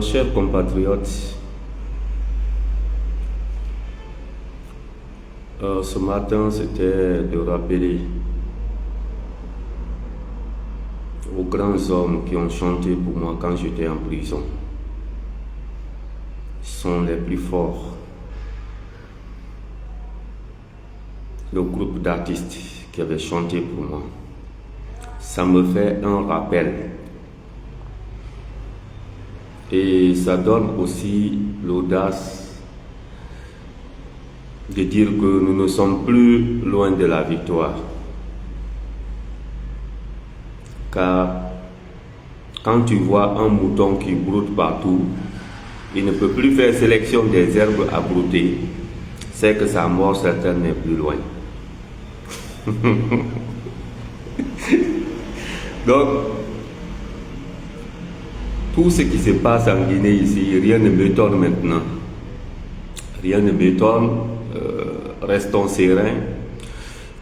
Chers compatriotes, ce matin c'était de rappeler aux grands hommes qui ont chanté pour moi quand j'étais en prison. Ils sont les plus forts. Le groupe d'artistes qui avait chanté pour moi. Ça me fait un rappel. Et ça donne aussi l'audace de dire que nous ne sommes plus loin de la victoire. Car quand tu vois un mouton qui broute partout, il ne peut plus faire sélection des herbes à brouter, c'est que sa mort certaine n'est plus loin. Donc, tout ce qui se passe en Guinée ici, rien ne m'étonne maintenant. Rien ne m'étonne. Restons sereins.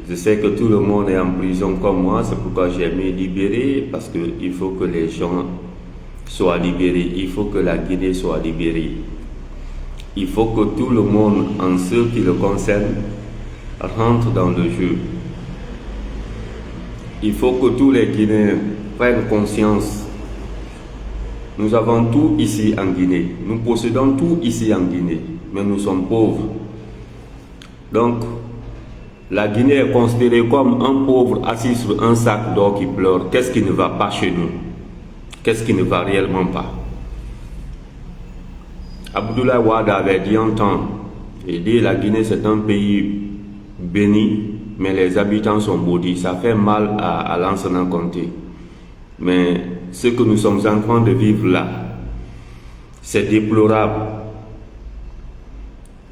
Je sais que tout le monde est en prison comme moi, c'est pourquoi j'ai aimé libérer, parce qu'il faut que les gens soient libérés. Il faut que la Guinée soit libérée. Il faut que tout le monde, en ce qui le concerne, rentre dans le jeu. Il faut que tous les Guinéens prennent conscience. Nous avons tout ici en Guinée. Nous possédons tout ici en Guinée. Mais nous sommes pauvres. Donc, la Guinée est considérée comme un pauvre assis sur un sac d'or qui pleure. Qu'est-ce qui ne va pas chez nous? Qu'est-ce qui ne va réellement pas? Abdoulaye Wade avait dit un temps, il dit la Guinée c'est un pays béni, mais les habitants sont maudits. Ça fait mal à Lansana Conté. Mais ce que nous sommes en train de vivre là, c'est déplorable.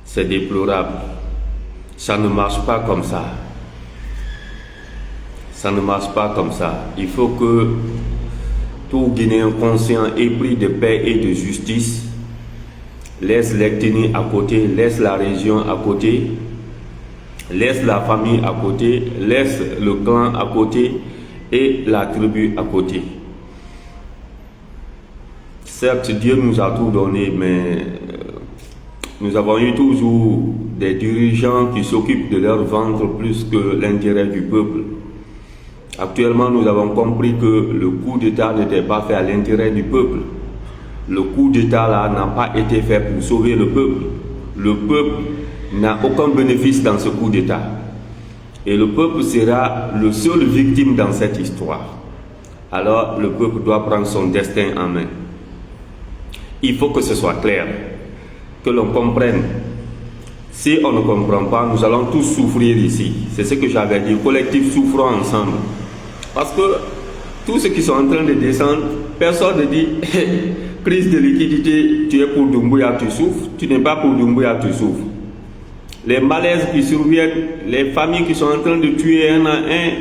C'est déplorable. Ça ne marche pas comme ça. Ça ne marche pas comme ça. Il faut que tout Guinéen conscient ait pris de paix et de justice laisse l'ethnie à côté, laisse la région à côté, laisse la famille à côté, laisse le clan à côté et la tribu à côté. Certes, Dieu nous a tout donné, mais nous avons eu toujours des dirigeants qui s'occupent de leur ventre plus que l'intérêt du peuple. Actuellement, nous avons compris que le coup d'État n'était pas fait à l'intérêt du peuple. Le coup d'État là n'a pas été fait pour sauver le peuple. Le peuple n'a aucun bénéfice dans ce coup d'État. Et le peuple sera le seul victime dans cette histoire. Alors, le peuple doit prendre son destin en main. Il faut que ce soit clair, que l'on comprenne. Si on ne comprend pas, nous allons tous souffrir ici. C'est ce que j'avais dit, collectif souffrons ensemble. Parce que tous ceux qui sont en train de descendre, personne ne dit crise de liquidité, tu es pour Doumbouya, tu souffres, tu n'es pas pour Doumbouya, tu souffres. Les malaises qui surviennent, les familles qui sont en train de tuer un à un,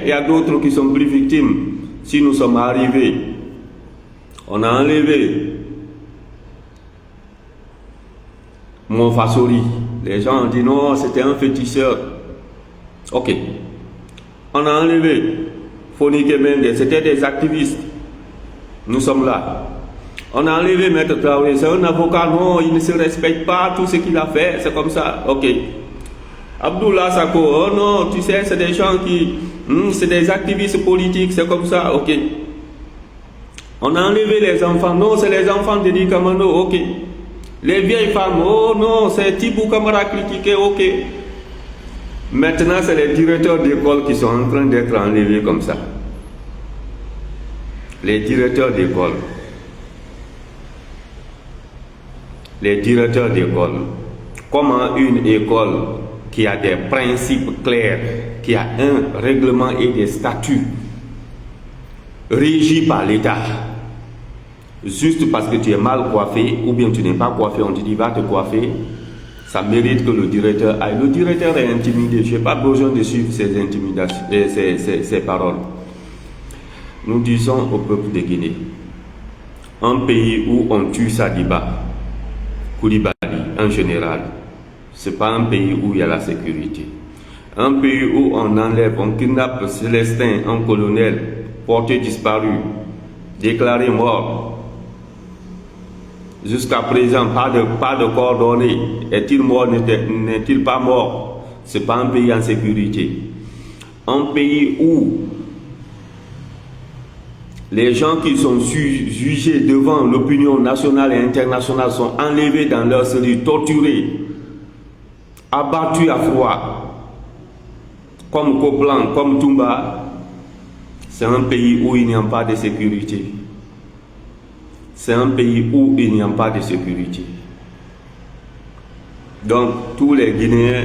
il y a d'autres qui sont plus victimes. Si nous sommes arrivés, on a enlevé mon Fassori. Les gens ont dit non, c'était un féticheur. Ok. On a enlevé Foni Kemende, c'était des activistes. Nous sommes là. On a enlevé Maître Traoré, c'est un avocat, non, il ne se respecte pas, tout ce qu'il a fait, c'est comme ça. Ok. Abdoulaye Sako, oh non, tu sais, c'est des gens qui... c'est des activistes politiques, c'est comme ça, ok. On a enlevé les enfants, non, c'est les enfants de Di Kamano, ok. Les vieilles femmes, oh non, c'est Tibou Kamara critiqué, ok. Maintenant, c'est les directeurs d'école qui sont en train d'être enlevés comme ça. Les directeurs d'école. Les directeurs d'école. Comment une école qui a des principes clairs, qui a un règlement et des statuts régis par l'État, juste parce que tu es mal coiffé ou bien tu n'es pas coiffé, on te dit va te coiffer, ça mérite que le directeur aille. Le directeur est intimidé, je n'ai pas besoin de suivre ses intimidations, ses paroles. Nous disons au peuple de Guinée, un pays où on tue Sadiba, Koulibaly, en général, ce n'est pas un pays où il y a la sécurité. Un pays où on enlève, on kidnappe Célestin, un colonel, porté disparu, déclaré mort. Jusqu'à présent, pas de coordonnées. Est-il mort, n'est-il pas mort? Ce n'est pas un pays en sécurité. Un pays où les gens qui sont jugés devant l'opinion nationale et internationale sont enlevés dans leur cellules, torturés, abattus à froid, comme Coplan, comme Toumba. C'est un pays où il n'y a pas de sécurité. C'est un pays où il n'y a pas de sécurité. Donc, tous les Guinéens,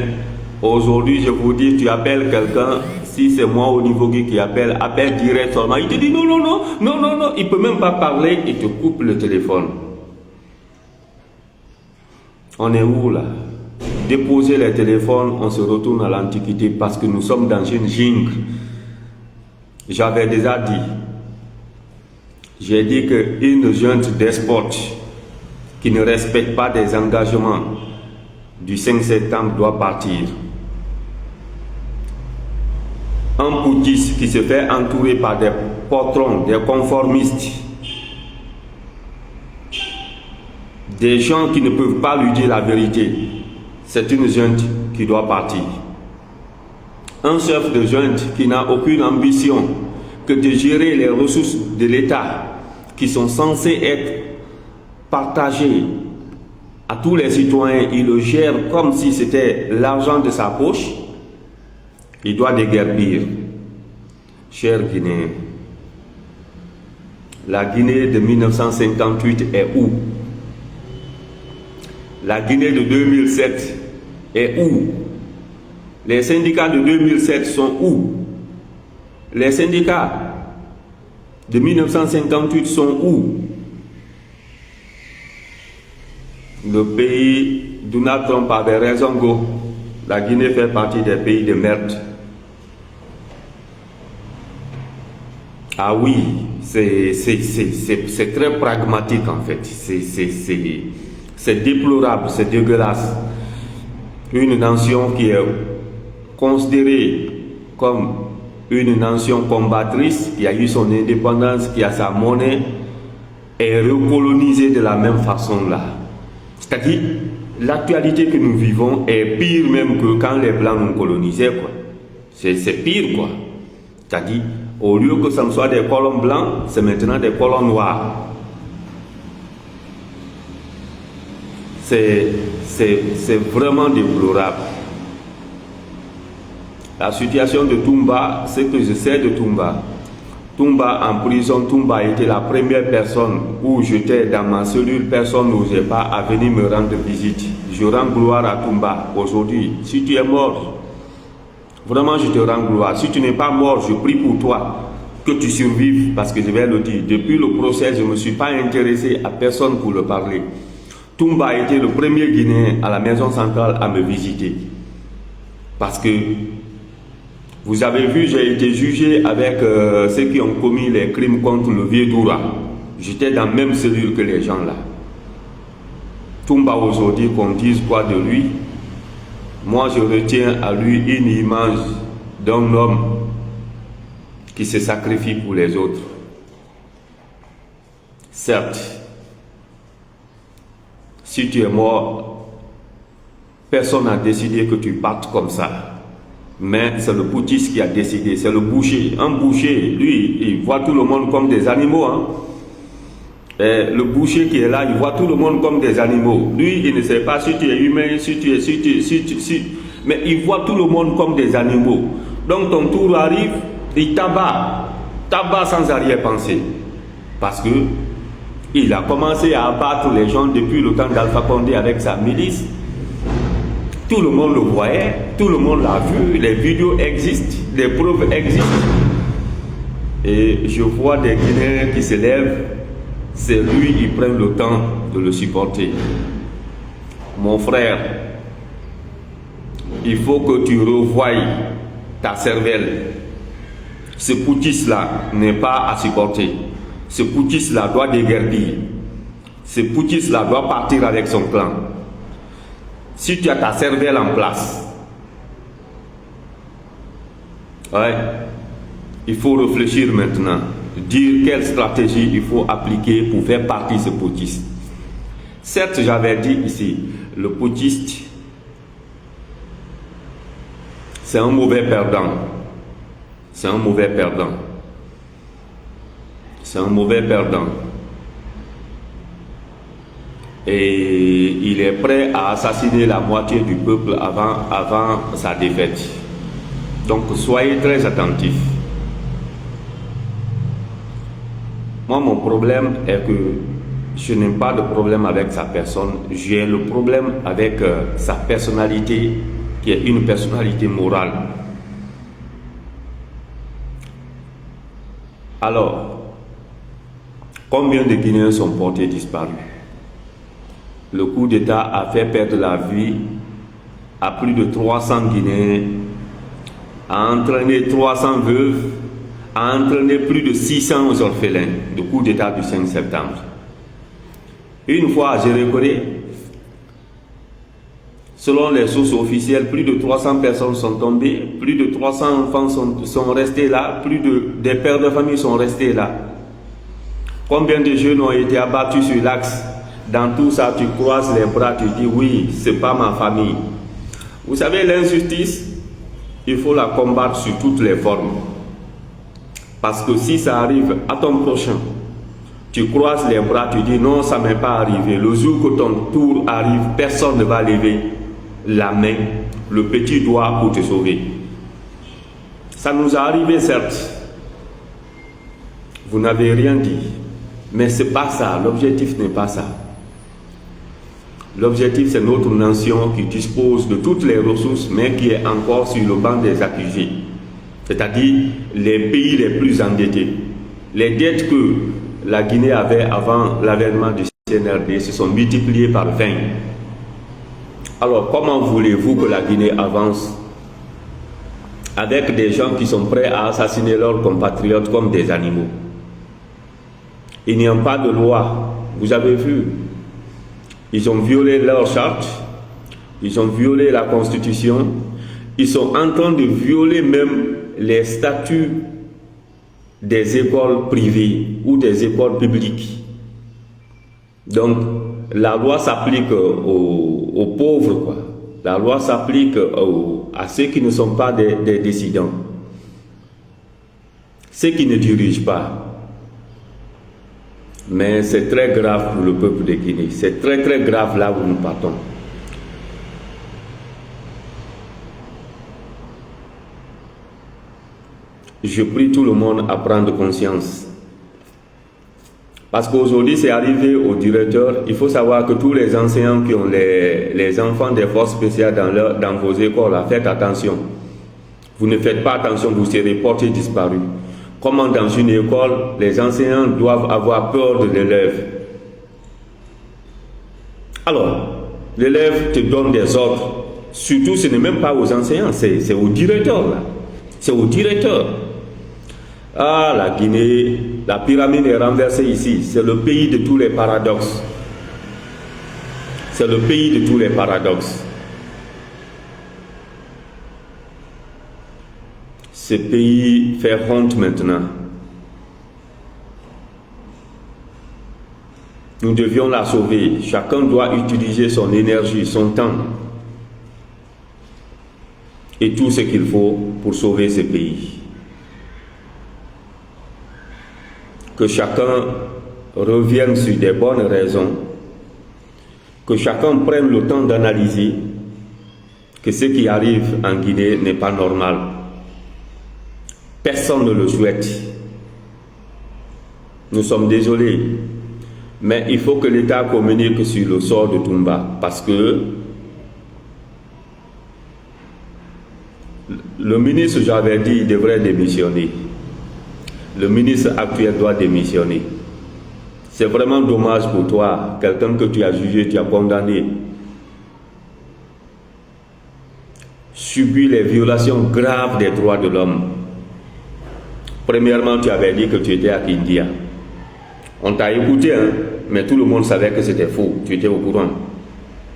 aujourd'hui, je vous dis, tu appelles quelqu'un, si c'est moi au niveau qui appelle direct seulement. Il te dit non, il ne peut même pas parler, il te coupe le téléphone. On est où là? Déposer les téléphones, on se retourne à l'Antiquité parce que nous sommes dans une jungle. J'avais déjà dit, j'ai dit qu'une junte despote qui ne respecte pas des engagements du 5 septembre doit partir. Un putschiste qui se fait entourer par des patrons, des conformistes, des gens qui ne peuvent pas lui dire la vérité, c'est une junte qui doit partir. Un chef de junte qui n'a aucune ambition que de gérer les ressources de l'État qui sont censées être partagées à tous les citoyens, il le gère comme si c'était l'argent de sa poche, il doit déguerpir. Chers Guinéens, la Guinée de 1958 est où? La Guinée de 2007 est où? Les syndicats de 2007 sont où? Les syndicats de 1958 sont où? Le pays, Donald Trump avait raison, go. La Guinée fait partie des pays de merde. Ah oui, c'est très pragmatique en fait. C'est déplorable, c'est dégueulasse. Une nation qui est considérée comme une nation combattrice, qui a eu son indépendance, qui a sa monnaie, est recolonisée de la même façon là. C'est-à-dire, l'actualité que nous vivons est pire même que quand les Blancs nous colonisaient, quoi. C'est pire, quoi. C'est-à-dire, au lieu que ce ne soit des colons blancs, c'est maintenant des colons noirs. C'est vraiment déplorable. La situation de Toumba, ce que je sais de Toumba. Toumba en prison, Toumba a été la première personne où j'étais dans ma cellule, personne n'osait pas à venir me rendre visite. Je rends gloire à Toumba aujourd'hui. Si tu es mort, vraiment je te rends gloire. Si tu n'es pas mort, je prie pour toi que tu survives, parce que je vais le dire. Depuis le procès, je ne me suis pas intéressé à personne pour le parler. Toumba a été le premier Guinéen à la maison centrale à me visiter. Parce que vous avez vu, j'ai été jugé avec ceux qui ont commis les crimes contre le vieux Doura. J'étais dans la même cellule que les gens là. Toumba aujourd'hui, qu'on dise quoi de lui, moi je retiens à lui une image d'un homme qui se sacrifie pour les autres. Certes, si tu es mort, personne n'a décidé que tu partes comme ça. Mais c'est le putschiste qui a décidé, c'est le boucher. Un boucher, lui, il voit tout le monde comme des animaux. Hein. Et le boucher qui est là, il voit tout le monde comme des animaux. Lui, il ne sait pas si tu es humain, mais il voit tout le monde comme des animaux. Donc ton tour arrive, il tabac sans arrière-pensée. Parce que il a commencé à abattre les gens depuis le temps d'Alpha Condé avec sa milice. Tout le monde le voyait, tout le monde l'a vu, les vidéos existent, les preuves existent. Et je vois des Guinéens qui se lèvent c'est lui qui prend le temps de le supporter. Mon frère, il faut que tu revoies ta cervelle. Ce putschiste-là n'est pas à supporter. Ce putschiste-là doit déguerpir. Ce putschiste-là doit partir avec son clan. Si tu as ta cervelle en place, ouais, il faut réfléchir maintenant, dire quelle stratégie il faut appliquer pour faire partir ce putschiste. Certes, j'avais dit ici, le putschiste, c'est un mauvais perdant. C'est un mauvais perdant. C'est un mauvais perdant. Et il est prêt à assassiner la moitié du peuple avant sa défaite. Donc soyez très attentifs. Moi, mon problème est que je n'ai pas de problème avec sa personne. J'ai le problème avec sa personnalité, qui est une personnalité morale. Alors, combien de Guinéens sont portés disparus? Le coup d'État a fait perdre la vie à plus de 300 Guinéens, a entraîné 300 veuves, a entraîné plus de 600 orphelins. Le coup d'État du 5 septembre. Une fois à Gérékoré, selon les sources officielles, plus de 300 personnes sont tombées, plus de 300 enfants sont restés là, des pères de famille sont restés là. Combien de jeunes ont été abattus sur l'axe? Dans tout ça, tu croises les bras, tu dis oui, c'est pas ma famille. Vous savez, l'injustice, il faut la combattre sur toutes les formes. Parce que si ça arrive à ton prochain, tu croises les bras, tu dis non, ça ne m'est pas arrivé. Le jour que ton tour arrive, personne ne va lever la main, le petit doigt pour te sauver. Ça nous est arrivé, certes. Vous n'avez rien dit. Mais ce n'est pas ça. L'objectif n'est pas ça. L'objectif, c'est notre nation qui dispose de toutes les ressources, mais qui est encore sur le banc des accusés. C'est-à-dire les pays les plus endettés. Les dettes que la Guinée avait avant l'avènement du CNRD se sont multipliées par 20. Alors, comment voulez-vous que la Guinée avance avec des gens qui sont prêts à assassiner leurs compatriotes comme des animaux? Il n'y a pas de loi. Vous avez vu, ils ont violé leur charte, ils ont violé la constitution, ils sont en train de violer même les statuts des écoles privées ou des écoles publiques. Donc, la loi s'applique aux pauvres, quoi. La loi s'applique à ceux qui ne sont pas des décidents, ceux qui ne dirigent pas. Mais c'est très grave pour le peuple de Guinée. C'est très très grave là où nous partons. Je prie tout le monde à prendre conscience. Parce qu'aujourd'hui, c'est arrivé au directeur. Il faut savoir que tous les enseignants qui ont les enfants des forces spéciales dans vos écoles, là, faites attention. Vous ne faites pas attention, vous serez portés disparus. Comment dans une école, les enseignants doivent avoir peur de l'élève. Alors, l'élève te donne des ordres. Surtout, ce n'est même pas aux enseignants, c'est au directeur, là. C'est au directeur. Ah, la Guinée, la pyramide est renversée ici. C'est le pays de tous les paradoxes. C'est le pays de tous les paradoxes. Ce pays fait honte maintenant. Nous devions la sauver. Chacun doit utiliser son énergie, son temps et tout ce qu'il faut pour sauver ce pays. Que chacun revienne sur des bonnes raisons, que chacun prenne le temps d'analyser que ce qui arrive en Guinée n'est pas normal. Personne ne le souhaite. Nous sommes désolés, mais il faut que l'État communique sur le sort de Toumba, parce que le ministre, j'avais dit, il devrait démissionner. Le ministre actuel doit démissionner. C'est vraiment dommage pour toi, quelqu'un que tu as jugé, tu as condamné, subit les violations graves des droits de l'homme. Premièrement, tu avais dit que tu étais à Kindia. On t'a écouté, hein, mais tout le monde savait que c'était faux. Tu étais au courant.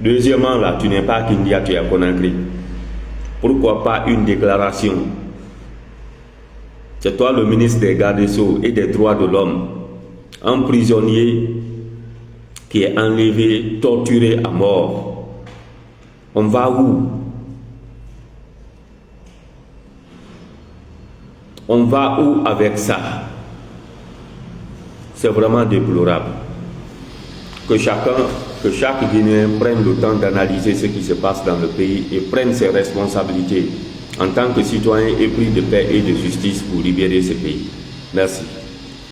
Deuxièmement, là, tu n'es pas à Kindia, tu es à Conakry. Pourquoi pas une déclaration? C'est toi le ministre des Gardes des Sceaux et des droits de l'homme. Un prisonnier qui est enlevé, torturé à mort. On va où? On va où avec ça? C'est vraiment déplorable. Que chaque Guinéen prenne le temps d'analyser ce qui se passe dans le pays et prenne ses responsabilités en tant que citoyen épris de paix et de justice pour libérer ce pays. Merci.